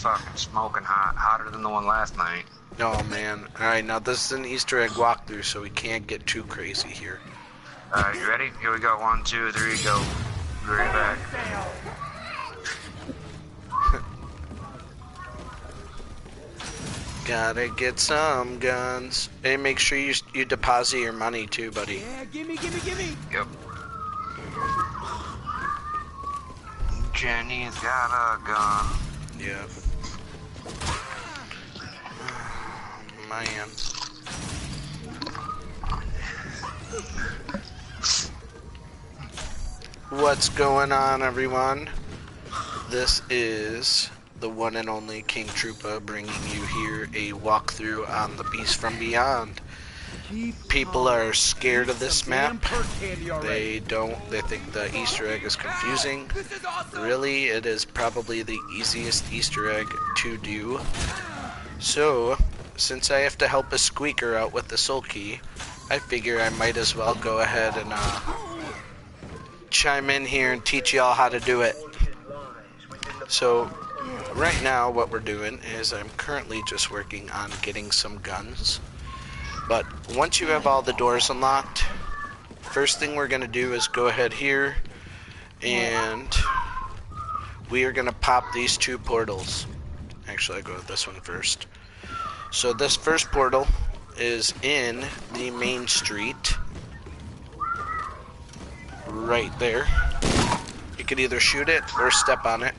fucking smoking hot, hotter than the one last night. Oh man. Alright, now this is an Easter egg walkthrough, so we can't get too crazy here. Alright, you ready? Here we go. 1, 2, 3, go. Be right back. Gotta get some guns. Hey, make sure you deposit your money too, buddy. Yeah, gimme. Yep. Jenny's got a gun. Yep. Man. What's going on, everyone? This is the one and only King Troopa bringing you here a walkthrough on the Beast from Beyond. People are scared of this map. They think the Easter egg is confusing. Really, it is probably the easiest Easter egg to do. So, since I have to help a squeaker out with the soul key, I figure I might as well go ahead and chime in here and teach y'all how to do it. So, right now what we're doing is I'm currently just working on getting some guns. But once you have all the doors unlocked, first thing we're going to do is go ahead here and we are going to pop these 2 portals. Actually, I'll go with this one first. So this first portal is in the main street. Right there. You could either shoot it or step on it.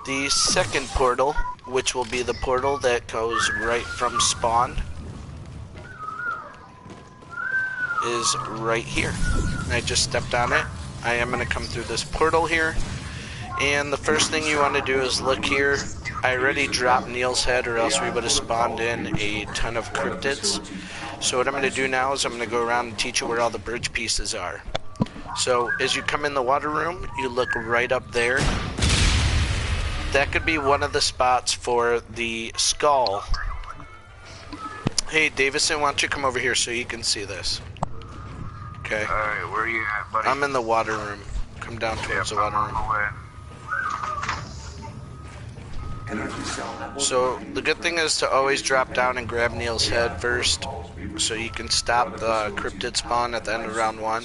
The second portal, which will be the portal that goes right from spawn, is right here. I just stepped on it. I am going to come through this portal here. And the first thing you want to do is look here. I already dropped Neil's head, or else we would have spawned in a ton of cryptids. So what I'm going to do now is I'm going to go around and teach you where all the bridge pieces are. So as you come in the water room, you look right up there. That could be one of the spots for the skull. Hey Davison, why don't you come over here so you can see this? Okay. Alright, where are you at, buddy? I'm in the water room. Come down towards the water room. So the good thing is to always drop down and grab Neil's head first, so you can stop the cryptid spawn at the end of round 1.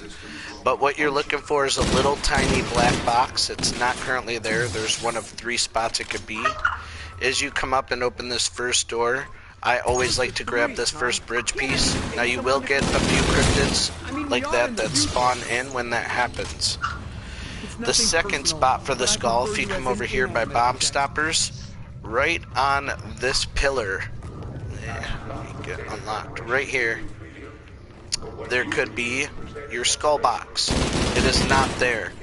But what you're looking for is a little tiny black box. It's not currently there. There's one of 3 spots it could be. As you come up and open this first door, I always like to grab this first bridge piece. Now you will get a few cryptids like that spawn in when that happens. The second spot for the skull, if you come over here by bomb stoppers, right on this pillar, get unlocked right here, there could be your skull box. It is not there.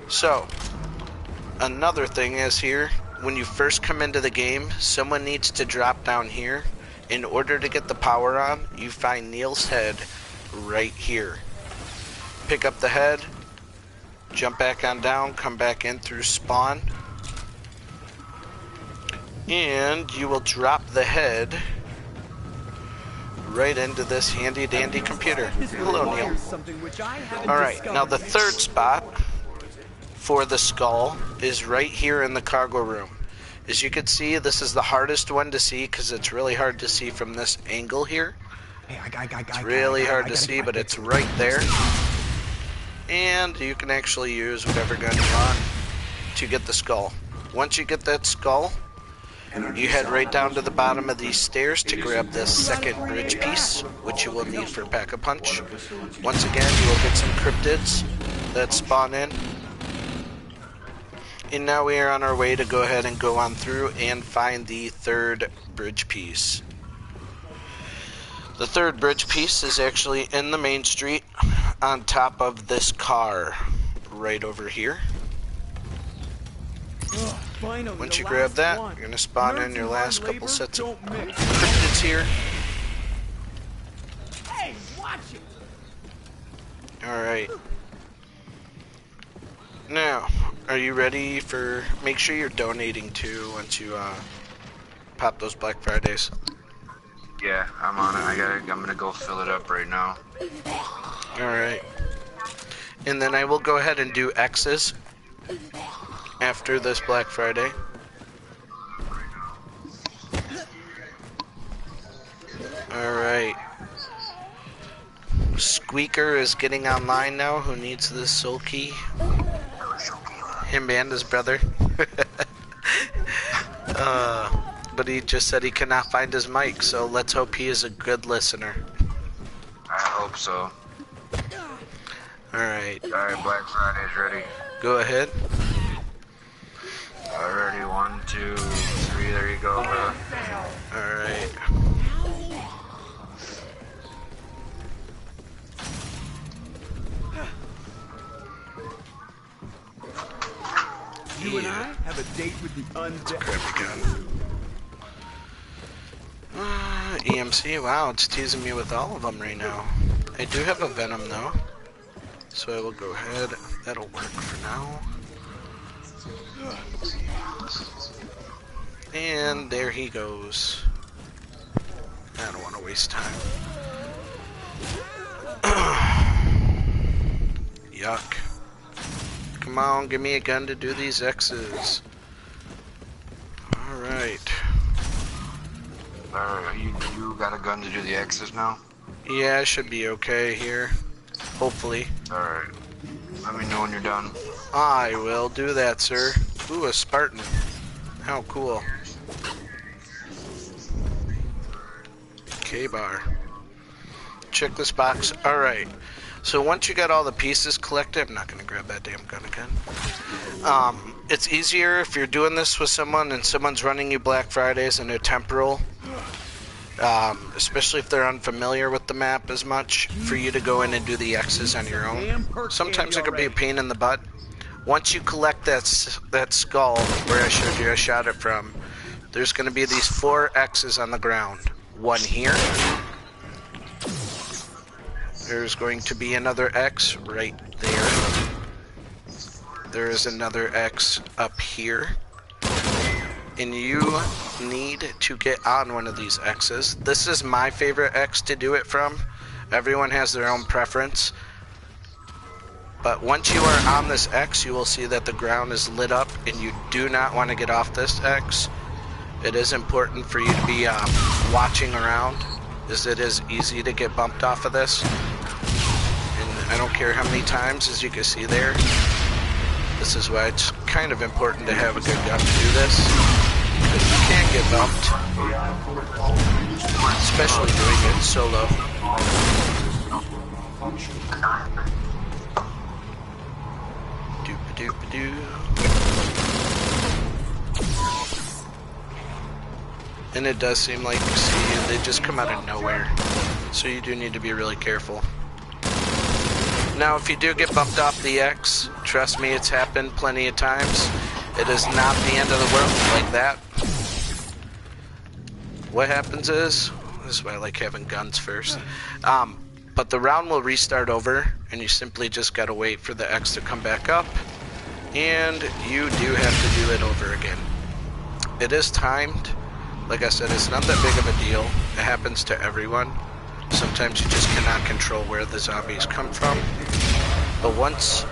So another thing is here, when you first come into the game, someone needs to drop down here. In order to get the power on, you find Neil's head right here. Pick up the head, jump back on down, come back in through spawn, and you will drop the head right into this handy dandy computer. Hello, Neil. Alright, now the third spot for the skull is right here in the cargo room. As you can see, this is the hardest one to see because it's really hard to see from this angle here. It's really hard to see, but it's right there. And you can actually use whatever gun you want to get the skull. Once you get that skull, you head right down to the bottom of these stairs to grab this second bridge piece, which you will need for Pack-a-Punch. Once again, you will get some cryptids that spawn in. And now we are on our way to go ahead and go on through and find the third bridge piece. The third bridge piece is actually in the main street on top of this car right over here. Once you grab that, you're going to spawn in your last couple sets of cryptids here. Alright. Now, are you ready for... Make sure you're donating too once you pop those Black Fridays. Yeah, I'm on it. I'm gonna go fill it up right now. Alright. And then I will go ahead and do X's. after this Black Friday. Alright. Squeaker is getting online now. Who needs this soul key? Him and his brother. But he just said he cannot find his mic, so let's hope he is a good listener. I hope so. Alright. Alright, Black Friday's ready. Go ahead. Already, 1, 2, 3, there you go, bro. Alright. You and I have a date with the undead. Crappy gun. EMC, wow, it's teasing me with all of them right now. I do have a Venom though, so I will go ahead. That'll work for now. And there he goes. I don't want to waste time. Yuck. Come on, give me a gun to do these X's. Alright. You got a gun to do the X's now? Yeah, I should be okay here. Hopefully. Alright. Let me know when you're done. I will do that, sir. Ooh, a Spartan. How cool. K-bar. Check this box. Alright. So once you got all the pieces collected, I'm not going to grab that damn gun again. It's easier if you're doing this with someone and someone's running you Black Fridays and they're temporal. Especially if they're unfamiliar with the map as much, for you to go in and do the X's on your own. Sometimes it could be a pain in the butt. Once you collect that skull where I showed you I shot it from, there's going to be these 4 X's on the ground. One here. There's going to be another X right there. There is another X up here. And you need to get on one of these X's. This is my favorite X to do it from. Everyone has their own preference. But once you are on this X, you will see that the ground is lit up and you do not want to get off this X. It is important for you to be watching around, as it is easy to get bumped off of this. And I don't care how many times, as you can see there. This is why it's kind of important to have a good gun to do this, because you can get bumped, especially doing it solo. Doop-a-doop-a-doo. And it does seem like, see, they just come out of nowhere, so you do need to be really careful. Now, if you do get bumped off the X, trust me, it's happened plenty of times. It is not the end of the world like that. What happens is, this is why I like having guns first, but the round will restart over, and you simply just gotta wait for the X to come back up, and you do have to do it over again. It is timed. Like I said, it's not that big of a deal. It happens to everyone. Sometimes you just cannot control where the zombies come from. But once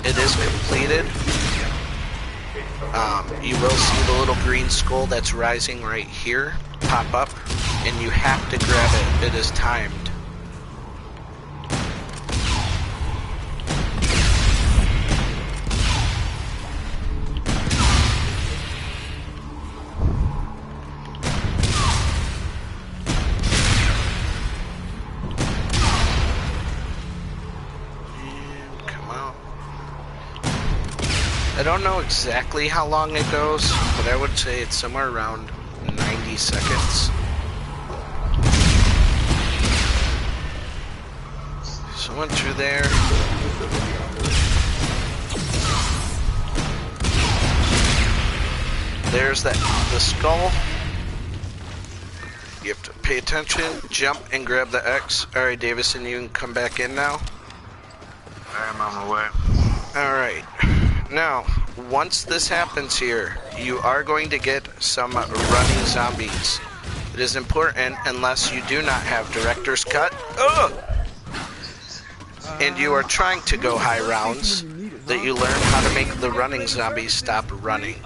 it is completed, you will see the little green skull that's rising right here pop up, and you have to grab it. It is timed. I don't know exactly how long it goes, but I would say it's somewhere around 90 seconds. So I went through there. There's the skull. You have to pay attention, jump, and grab the X. Alright, Davison, you can come back in now. I'm on my way. Alright. Now, once this happens here, you are going to get some running zombies. It is important, unless you do not have director's cut, and you are trying to go high rounds, that you learn how to make the running zombies stop running.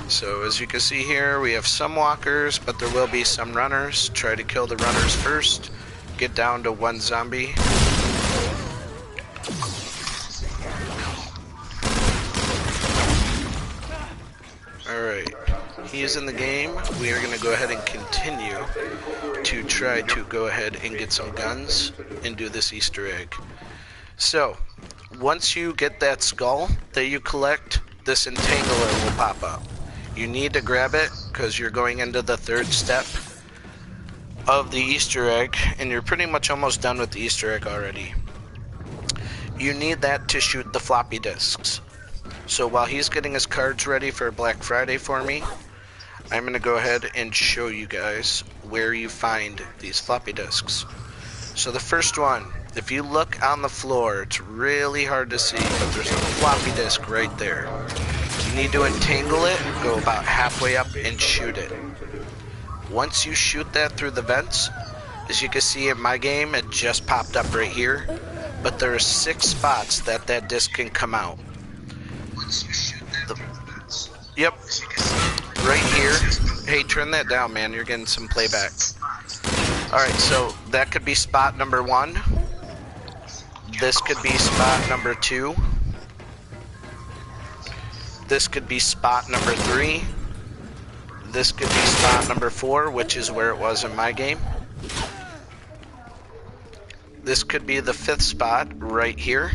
So as you can see here, we have some walkers, but there will be some runners. Try to kill the runners first. Get down to one zombie. Alright, he is in the game. We are going to go ahead and continue to try to go ahead and get some guns and do this Easter egg. So, once you get that skull that you collect, this entangler will pop up. You need to grab it because you're going into the third step of the Easter egg, and you're pretty much almost done with the Easter egg already. You need that to shoot the floppy disks. So while he's getting his cards ready for Black Friday for me, I'm going to go ahead and show you guys where you find these floppy disks. So the first one, if you look on the floor, it's really hard to see, but there's a floppy disk right there. You need to entangle it, go about halfway up and shoot it. Once you shoot that through the vents, as you can see in my game, it just popped up right here, but there are 6 spots that that disc can come out. Yep, right here. Hey, turn that down, man. You're getting some playback. Alright, so that could be spot number 1. This could be spot number 2. This could be spot number 3. This could be spot number 4, which is where it was in my game. This could be the 5th spot right here.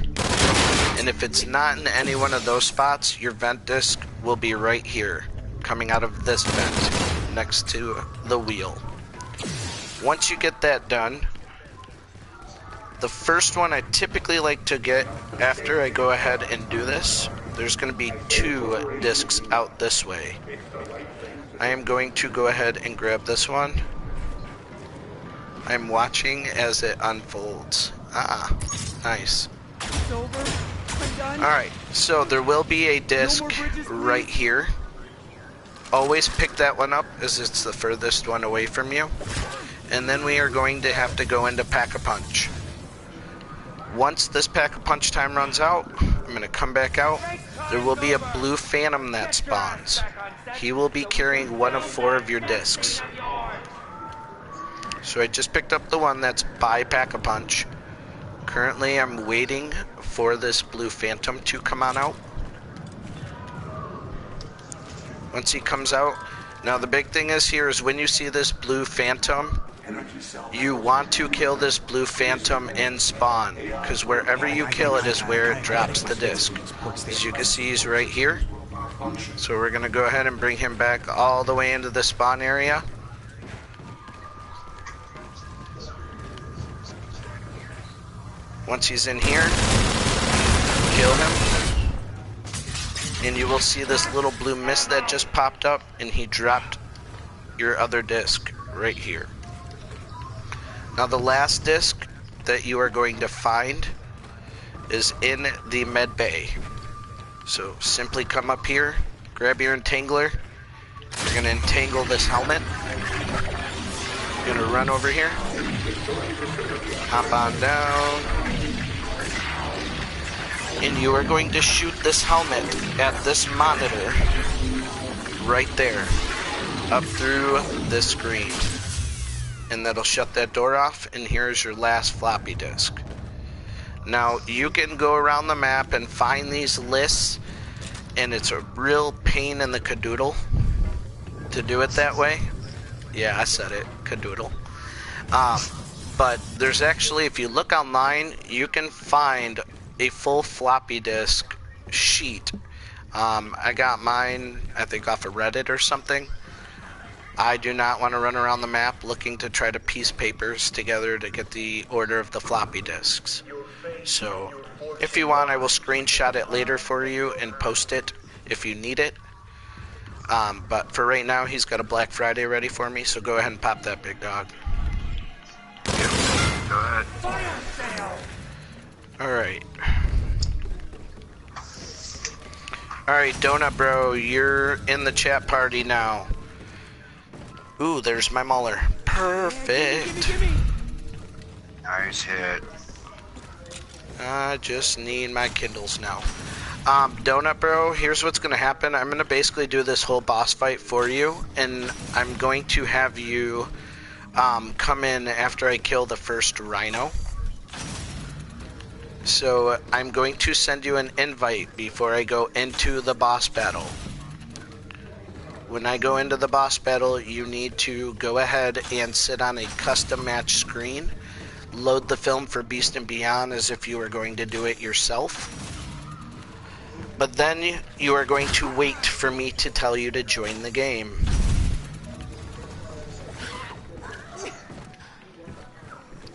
And if it's not in any one of those spots, your vent disc will be right here, coming out of this vent, next to the wheel. Once you get that done, the first one I typically like to get after I go ahead and do this, there's going to be 2 discs out this way. I am going to go ahead and grab this one. I'm watching as it unfolds. Ah, nice. Alright, so there will be a disc right here. Always pick that one up as it's the furthest one away from you. And then we are going to have to go into Pack-a-Punch. Once this Pack-a-Punch time runs out, I'm going to come back out. There will be a blue phantom that spawns. He will be carrying one of 4 of your discs. So I just picked up the one that's by Pack-a-Punch. Currently I'm waiting for this blue phantom to come on out. Once he comes out, now the big thing is here is when you see this blue phantom, you want to kill this blue phantom in spawn, because wherever you kill it is where it drops the disc. As you can see, he's right here. So we're going to go ahead and bring him back all the way into the spawn area. Once he's in here, kill him. And you will see this little blue mist that just popped up, and he dropped your other disc right here. Now the last disc that you are going to find is in the med bay. So simply come up here, grab your entangler. You're going to entangle this helmet. You're going to run over here. Hop on down. And you are going to shoot this helmet at this monitor right there, up through this screen. And that'll shut that door off, and here's your last floppy disk. Now, you can go around the map and find these lists, and it's a real pain in the cadoodle to do it that way. Yeah, I said it, cadoodle. But there's actually, if you look online, you can find a full floppy disk sheet. I got mine, I think, off of Reddit or something. I do not want to run around the map looking to try to piece papers together to get the order of the floppy disks. So, if you want, I will screenshot it later for you and post it if you need it. But for right now, he's got a Black Friday ready for me, so go ahead and pop that big dog. Yep. Go ahead. Alright. Alright, Donut Bro, you're in the chat party now. Ooh, there's my Mauler. Perfect. Nice hit. I just need my Kindles now. Donut Bro, here's what's going to happen. I'm going to basically do this whole boss fight for you, and I'm going to have you come in after I kill the first rhino. So I'm going to send you an invite before I go into the boss battle. When I go into the boss battle, you need to go ahead and sit on a custom match screen. Load the film for Beast and Beyond as if you were going to do it yourself. But then you are going to wait for me to tell you to join the game.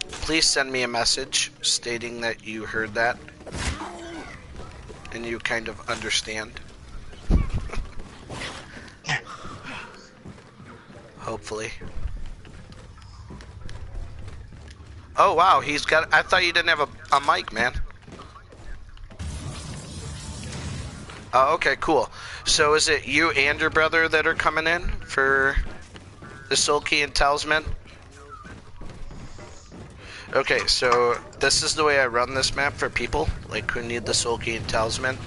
Please send me a message stating that you heard that and you kind of understand. Hopefully. Oh wow, he's got. I thought you didn't have a mic, man. Oh, okay, cool. So is it you and your brother that are coming in for the Soul Key and Talisman? Okay, so this is the way I run this map for people like who need the Soul Key and Talisman.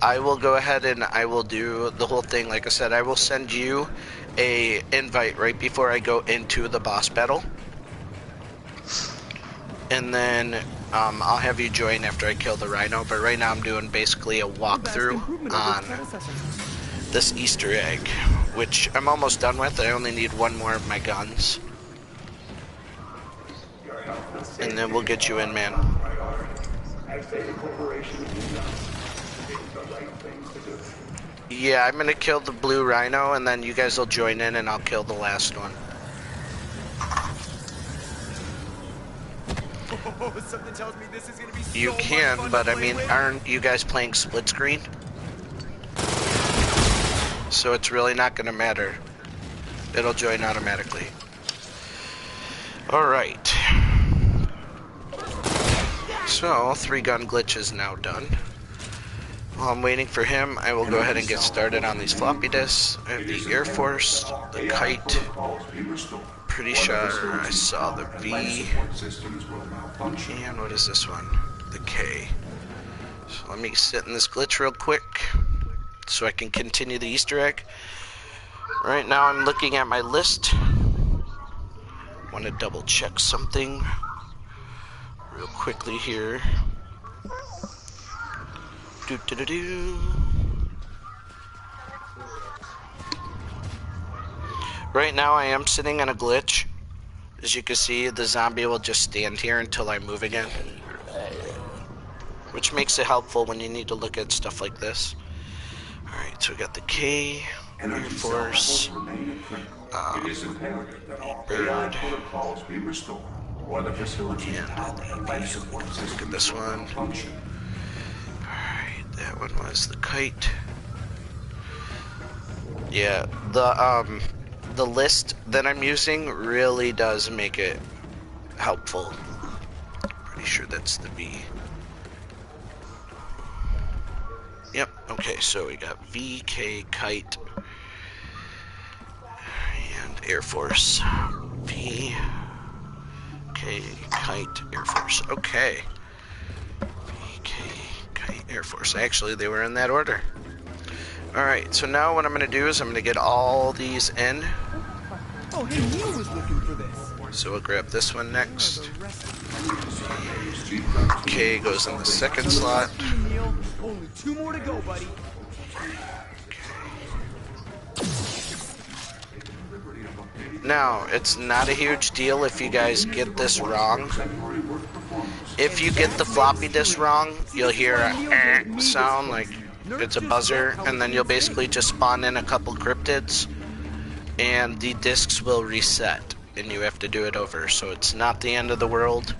I will go ahead and I will do the whole thing. Like I said, I will send you a invite right before I go into the boss battle. And then I'll have you join after I kill the rhino. But right now I'm doing basically a walkthrough on this Easter egg, which I'm almost done with. I only need one more of my guns. And then we'll get you in, man. Yeah, I'm gonna kill the blue rhino, and then you guys will join in, and I'll kill the last one. Something tells me this is gonna be You so much can, fun but to I play mean, with. aren't you guys playing split screen? So it's really not gonna matter. It'll join automatically. Alright. So, 3-gun glitch is now done. While I'm waiting for him, I will go ahead and get started on these floppy disks. I have the Air Force, the Kite. Pretty sure I saw the V. And what is this one? The K. So let me sit in this glitch real quick so I can continue the Easter egg. Right now I'm looking at my list. Want to double check something real quickly here. Right now I am sitting on a glitch. As you can see, the zombie will just stand here until I move again, which makes it helpful when you need to look at stuff like this. Alright, so we got the K, Air Force, Bird, and the V. Look at this one. Alright, that one was the Kite. Yeah, the list that I'm using really does make it helpful. Pretty sure that's the V. Yep, okay, so we got V, K, Kite, and Air Force. V, K, Kite, Air Force. Okay. V, K, Kite, Air Force. Actually, they were in that order. Alright, so now what I'm going to do is I'm going to get all these in. Oh, hey, Neil was looking for this. So we'll grab this one next. K goes in the second slot. Neil, only 2 more to go, buddy. Now, it's not a huge deal if you guys get this wrong. If you get the floppy disk wrong, you'll hear a sound like it's a buzzer, and then you'll basically just spawn in a couple cryptids, and the discs will reset, and you have to do it over. So it's not the end of the world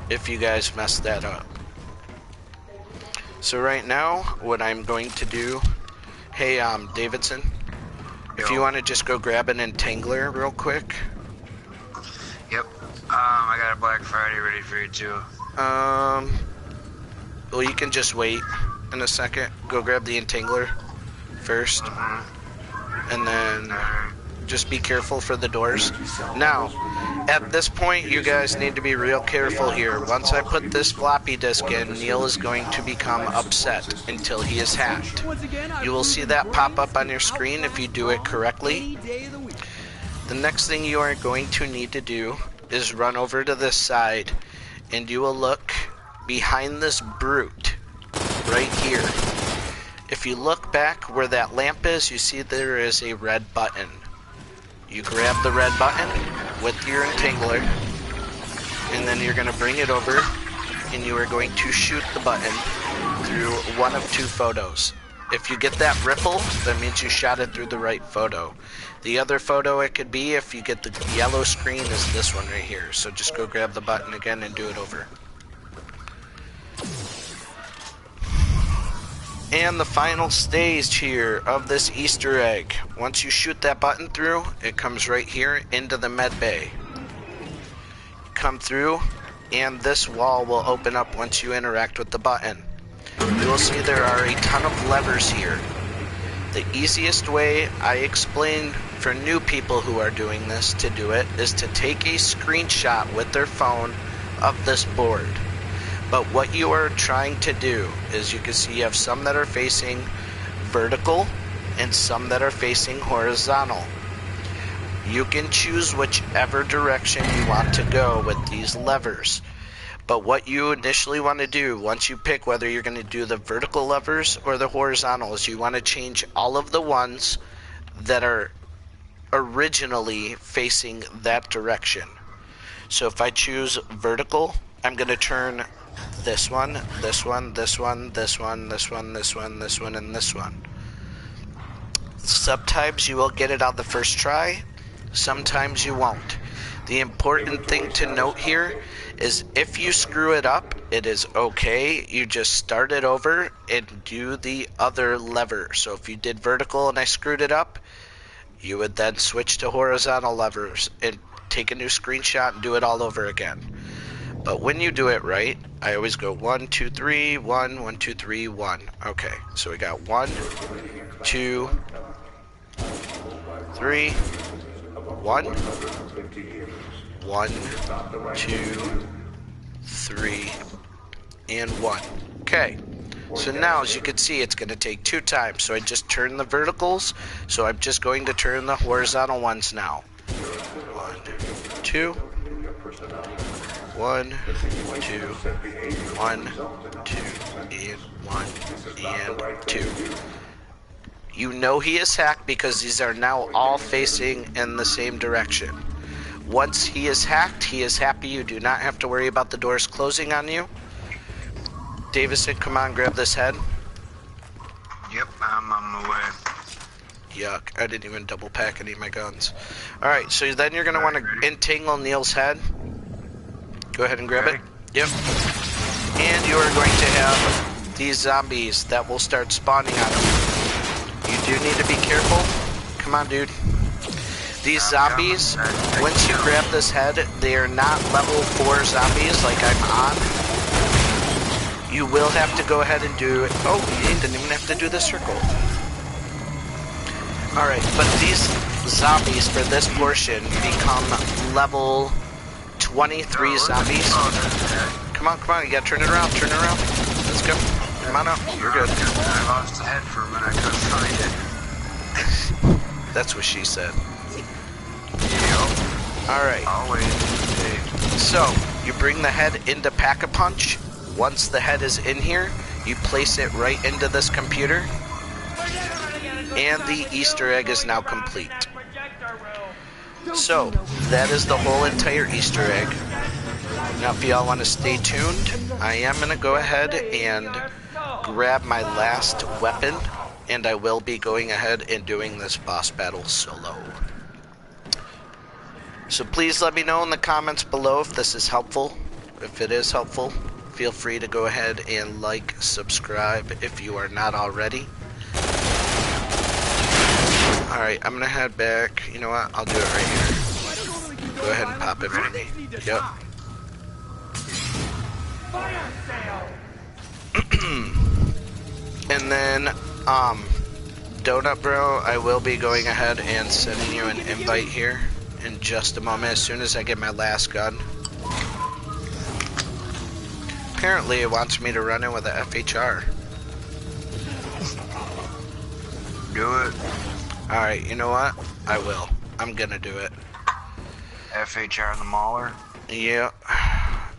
if you guys mess that up. So right now, what I'm going to do, hey, Davidson, if you want to just go grab an entangler real quick. Yep. I got a Black Friday ready for you too. Well, you can just wait in a second. Go grab the entangler first, and then Just be careful for the doors. Now, at this point, you guys need to be real careful here. Once I put this floppy disk in, Neil is going to become upset until he is hacked. You will see that pop up on your screen if you do it correctly. The next thing you are going to need to do is run over to this side, and you will look behind this brute right here. If you look back where that lamp is, you see there is a red button. You grab the red button with your entangler, and then you're going to bring it over, and you are going to shoot the button through one of two photos. If you get that ripple, that means you shot it through the right photo. The other photo it could be, if you get the yellow screen, is this one right here. So just go grab the button again and do it over. And the final stage here of this Easter egg. Once you shoot that button through, it comes right here into the med bay. Come through, and this wall will open up once you interact with the button. You will see there are a ton of levers here. The easiest way I explain for new people who are doing this to do it is to take a screenshot with their phone of this board. But what you are trying to do is, you can see you have some that are facing vertical and some that are facing horizontal. You can choose whichever direction you want to go with these levers. But what you initially want to do, once you pick whether you're going to do the vertical levers or the horizontal, is you want to change all of the ones that are originally facing that direction. So if I choose vertical, I'm going to turn this one, this one, this one, this one, this one, this one, this one, and this one. Sometimes you will get it on the first try, sometimes you won't. The important thing to note here is if you screw it up, it is okay. You just start it over and do the other lever. So if you did vertical and I screwed it up, you would then switch to horizontal levers and take a new screenshot and do it all over again. But when you do it right, I always go 1, 2, 3, 1, 1, 2, 3, 1. Okay, so we got 1, 2, 3, 1, 1, 2, 3, and 1. Okay, so now as you can see, it's going to take 2 times. So I just turn the verticals, so I'm just going to turn the horizontal ones now. 1, 2, 1, 2, 1, 2, and 1, and 2. You know he is hacked because these are now all facing in the same direction. Once he is hacked, he is happy. You do not have to worry about the doors closing on you. Davison, come on, grab this head. Yep, I'm on my way. Yuck, I didn't even double pack any of my guns. Alright, so then you're going to want to entangle Neil's head. Go ahead and grab it. Yep. And you are going to have these zombies that will start spawning on him. You do need to be careful. Come on, dude. These zombies, once you grab this head, they are not level 4 zombies like I'm on. You will have to go ahead and do it. Oh, you didn't even have to do the circle. Alright, but these zombies for this portion become level 23 zombies. Come on, you gotta turn it around, Let's go. Come on up, you're good. I lost the head for a minute, I couldn't find it. That's what she said. Yep. Alright. Always. So, you bring the head into Pack-a-Punch. Once the head is in here, you place it right into this computer. And the Easter egg is now complete. So, that is the whole entire Easter egg. Now, if y'all want to stay tuned, I am going to go ahead and grab my last weapon, and I will be going ahead and doing this boss battle solo. So please let me know in the comments below if this is helpful. If it is helpful, feel free to go ahead and like, subscribe if you are not already. Alright, I'm going to head back. You know what? I'll do it right here. Go ahead and pop it for me. Yep. And then, Donut Bro, I will be going ahead and sending you an invite here in just a moment as soon as I get my last gun. Apparently it wants me to run in with a FHR. Do it. Alright, you know what? I will. I'm gonna do it. FHR and the Mauler. Yeah.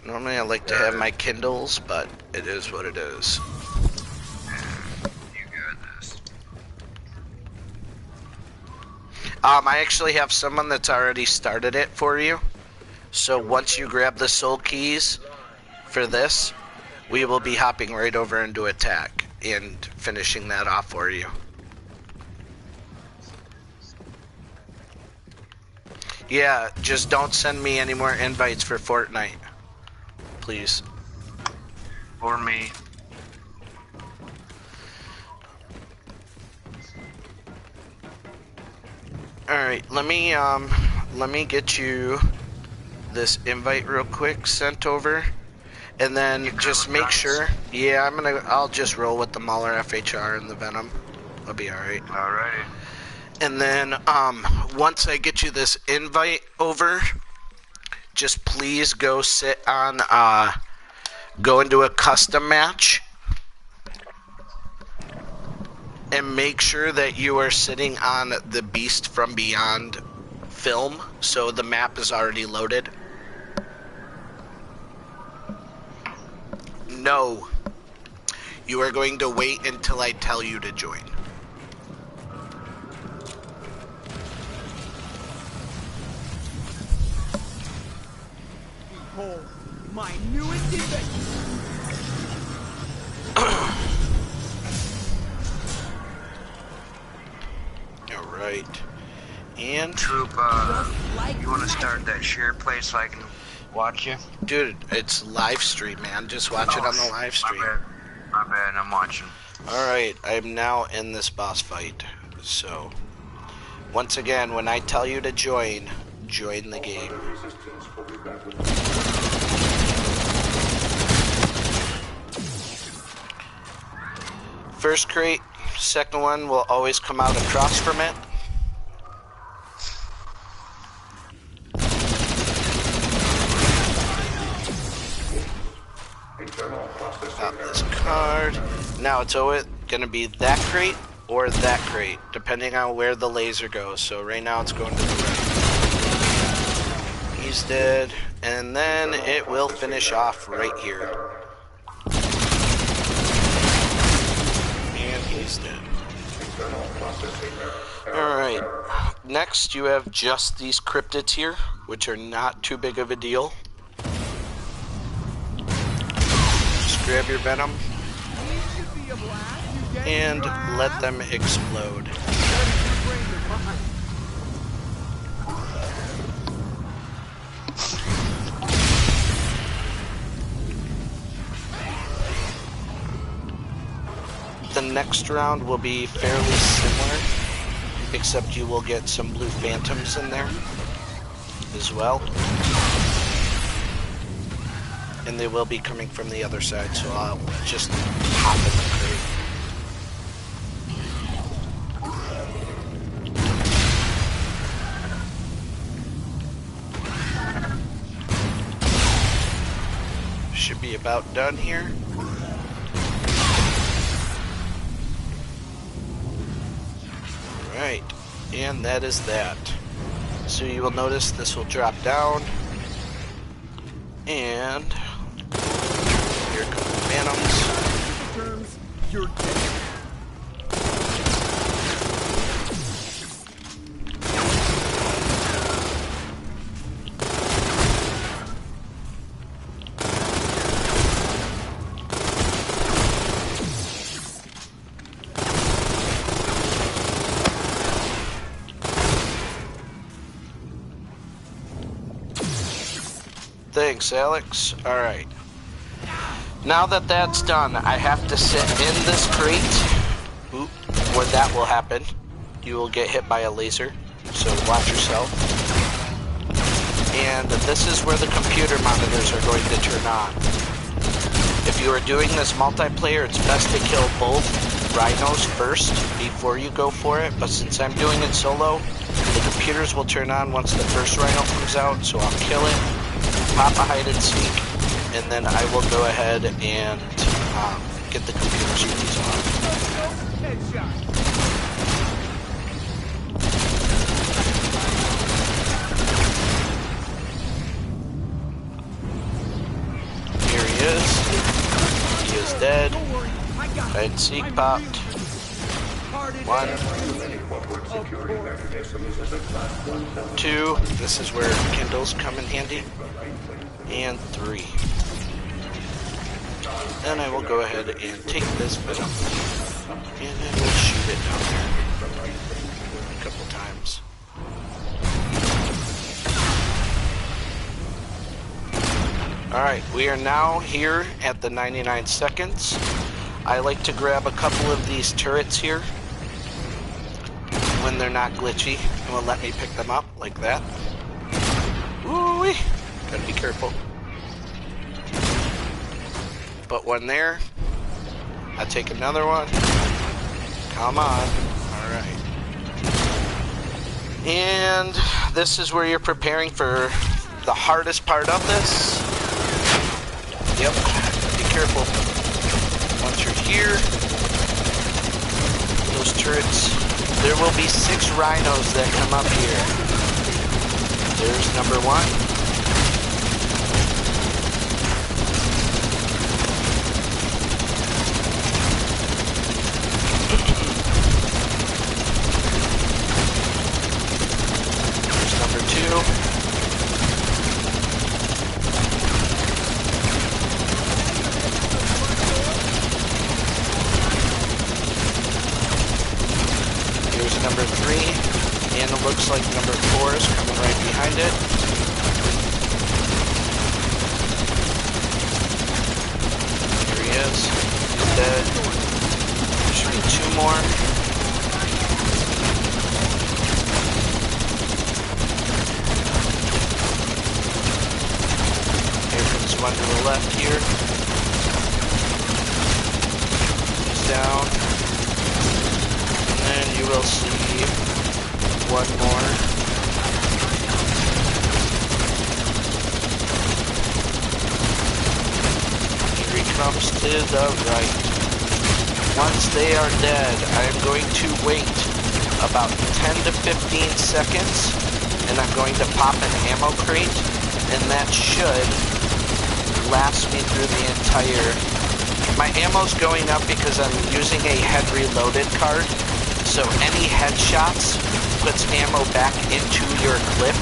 Normally I like to have my Kindles, but it is what it is. You got this. I actually have someone that's already started it for you. So once you grab the soul keys for this, we will be hopping right over into attack and finishing that off for you. Yeah, just don't send me any more invites for Fortnite. Please. Or me. Alright, let me get you this invite real quick sent over. And then just make sure, yeah, I'll just roll with the Mauler FHR and the Venom. I'll be alright. Alrighty. And then, once I get you this invite over, just please go sit on, go into a custom match. And make sure that you are sitting on the Beast from Beyond film, so the map is already loaded. No. You are going to wait until I tell you to join. Behold, my newest invention. Alright. And Troop, you want to start that share place so I can watch you? dude, it's live stream, man. Just watch it on the live stream. My bad, I'm watching. Alright, I'm now in this boss fight. So, once again, when I tell you to join the game. First crate, second one will always come out across from it. Got this card. Now it's always gonna be that crate or that crate, depending on where the laser goes. So right now it's going to the right. He's dead, and then it will finish off right here. And he's dead. Alright, next you have just these cryptids here, which are not too big of a deal. Just grab your Venom and let them explode. The next round will be fairly similar, except you will get some blue phantoms in there as well. And they will be coming from the other side, so I'll just hop in the crate. Should be about done here. Alright, and that is that. So you will notice this will drop down. And here come the Phantoms. You're dead. Thanks, Alex. Alright. Now that that's done, I have to sit in this crate. Oop, where that will happen. You will get hit by a laser, so watch yourself. And this is where the computer monitors are going to turn on. If you are doing this multiplayer, it's best to kill both rhinos first before you go for it, but since I'm doing it solo, the computers will turn on once the first rhino comes out, so I'll kill it, pop a hide and seek, and then I will go ahead and get the computer screens on. Headshot. Here he is. He is dead. Don't worry, I got Hide and seek popped. One. Two. This is where Kindles come in handy. And three. Then I will go ahead and take this bit up. And then we'll shoot it down there a couple times. Alright, we are now here at the 99 seconds. I like to grab a couple of these turrets here when they're not glitchy. It will let me pick them up like that. Ooh-wee! Gotta be careful. Put one there. I take another one. Come on. Alright. And this is where you're preparing for the hardest part of this. Yep. Be careful. Once you're here, those turrets, there will be 6 rhinos that come up here. There's number 1. There's number 2. Number 3, and it looks like number 4 is coming right behind it. Here he is. He's dead. There should be 2 more. Here comes one to the left here. He's down. And you will see one more. Here he comes to the right. Once they are dead, I am going to wait about 10 to 15 seconds, and I'm going to pop an ammo crate, and that should last me through the entire... My ammo's going up because I'm using a head reloaded card. So any headshots puts ammo back into your clip.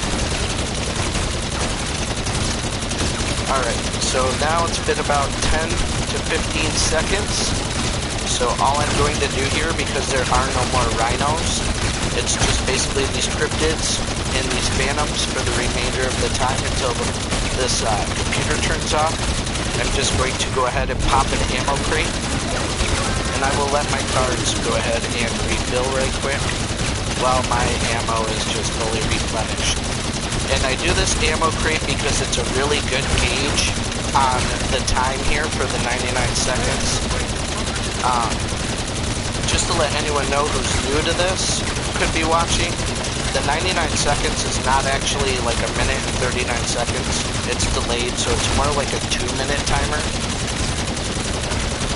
Alright, so now it's been about 10 to 15 seconds. So all I'm going to do here, because there are no more rhinos, it's just basically these cryptids and these phantoms for the remainder of the time until this computer turns off. I'm just going to go ahead and pop an ammo crate. And I will let my cards go ahead and refill right quick while my ammo is just fully replenished. And I do this ammo crate because it's a really good gauge on the time here for the 99 seconds. Just to let anyone know who's new to this, could be watching, the 99 seconds is not actually like a minute and 39 seconds. It's delayed, so it's more like a 2-minute timer.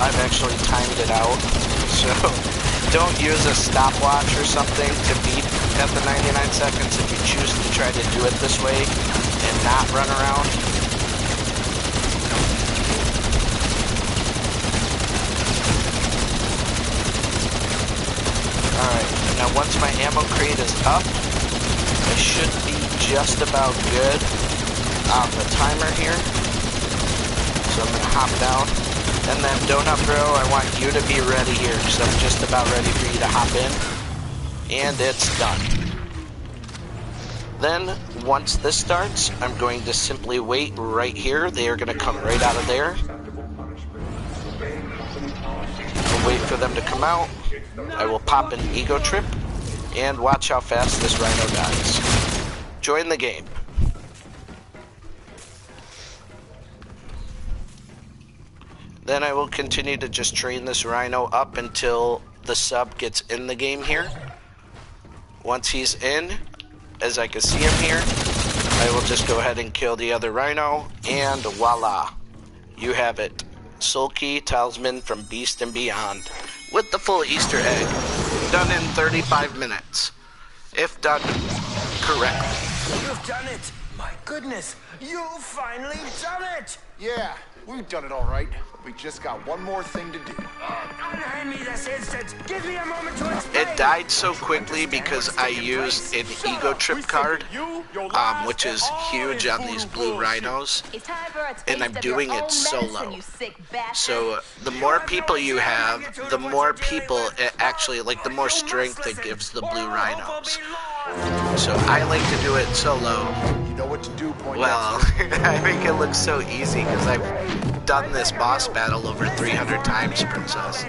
I've actually timed it out, so don't use a stopwatch or something to beat at the 99 seconds if you choose to try to do it this way and not run around. Alright, now once my ammo crate is up, I should be just about good on the timer here. So I'm going to hop down. And then Donut Bro, I want you to be ready here, because I'm just about ready for you to hop in. And it's done. Then, once this starts, I'm going to simply wait right here. They are going to come right out of there. I'll wait for them to come out. I will pop an ego trip, and watch how fast this rhino dies. Join the game. Then I will continue to just train this rhino up until the sub gets in the game here. Once he's in, as I can see him here, I will just go ahead and kill the other rhino, and voila. You have it. Soul Key Talisman from Beast and Beyond, with the full Easter egg. Done in 35 minutes. If done correctly. You've done it! My goodness, you've finally done it! Yeah, we've done it all right. We just got one more thing to do. Unhand me this instant! Give me a moment to explain! It died so quickly because I used an ego trip card, which is huge on these blue rhinos, and I'm doing it solo. So the more people you have, the more people it actually, like the more strength it gives the blue rhinos. So I like to do it solo. You know what to do, Poindexter. Well, I make it look so easy because I've done this boss battle over 300 times, Princess.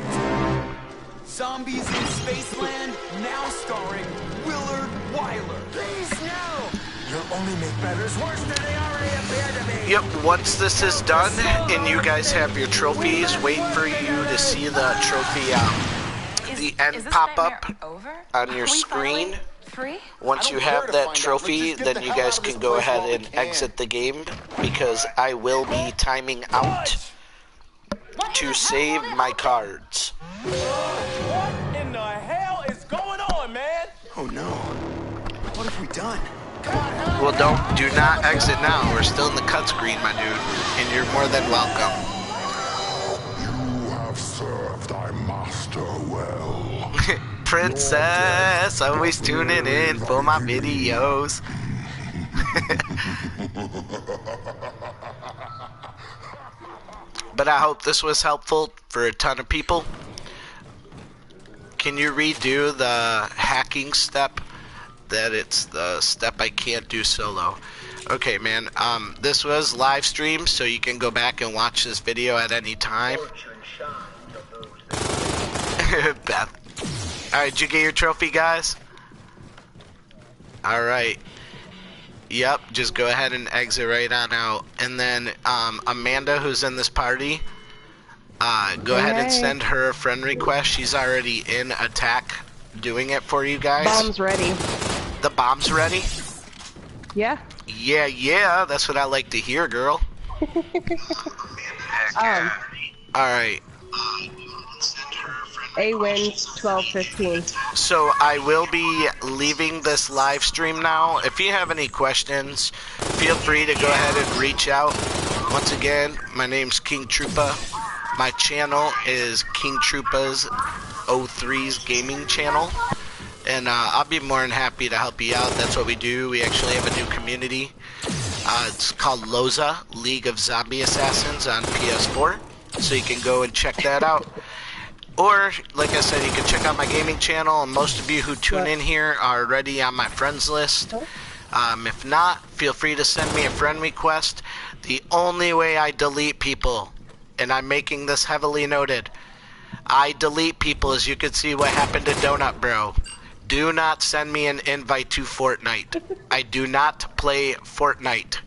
Zombies in Spaceland, now starring Willard Wyler. Please, no! You'll only make matters worse than they already appear to be. Yep, once this is done and you guys have your trophies, wait for you to see the trophy the end pop up on your screen. Once you have that trophy, then you guys can go ahead and exit the game because I will be timing out to save my cards. What in the hell is going on, man? Oh no. What have we done? Well, do not exit now. We're still in the cut screen, my dude, and you're more than welcome. You have served thy master well. Princess, always tuning in for my videos. But I hope this was helpful for a ton of people. Can you redo the hacking step? That it's the step I can't do solo. Okay, man. This was live stream, so you can go back and watch this video at any time. Beth. Alright, did you get your trophy, guys? Alright. Yep, just go ahead and exit right on out. And then, Amanda, who's in this party, go ahead and send her a friend request. She's already in attack doing it for you guys. Bomb's ready. The bomb's ready? Yeah. Yeah, that's what I like to hear, girl. Alright. A wins 12-15. So I will be leaving this live stream now. If you have any questions, feel free to go ahead and reach out. Once again, my name's King Troopa. My channel is King Troopa's 03's gaming channel. And I'll be more than happy to help you out. That's what we do. We actually have a new community. It's called Loza, League of Zombie Assassins on PS4. So you can go and check that out. Or, like I said, you can check out my gaming channel, and most of you who tune in here are already on my friends list. If not, feel free to send me a friend request. The only way I delete people, and I'm making this heavily noted, I delete people, as you can see what happened to Donut Bro. Do not send me an invite to Fortnite. I do not play Fortnite.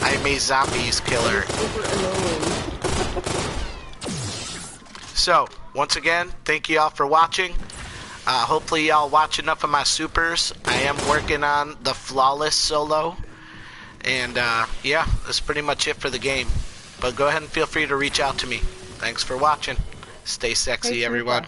I'm a zombies killer. So, once again, thank you all for watching. Hopefully y'all watch enough of my supers. I am working on the flawless solo. And yeah, that's pretty much it for the game. But go ahead and feel free to reach out to me. Thanks for watching. Stay sexy, everyone.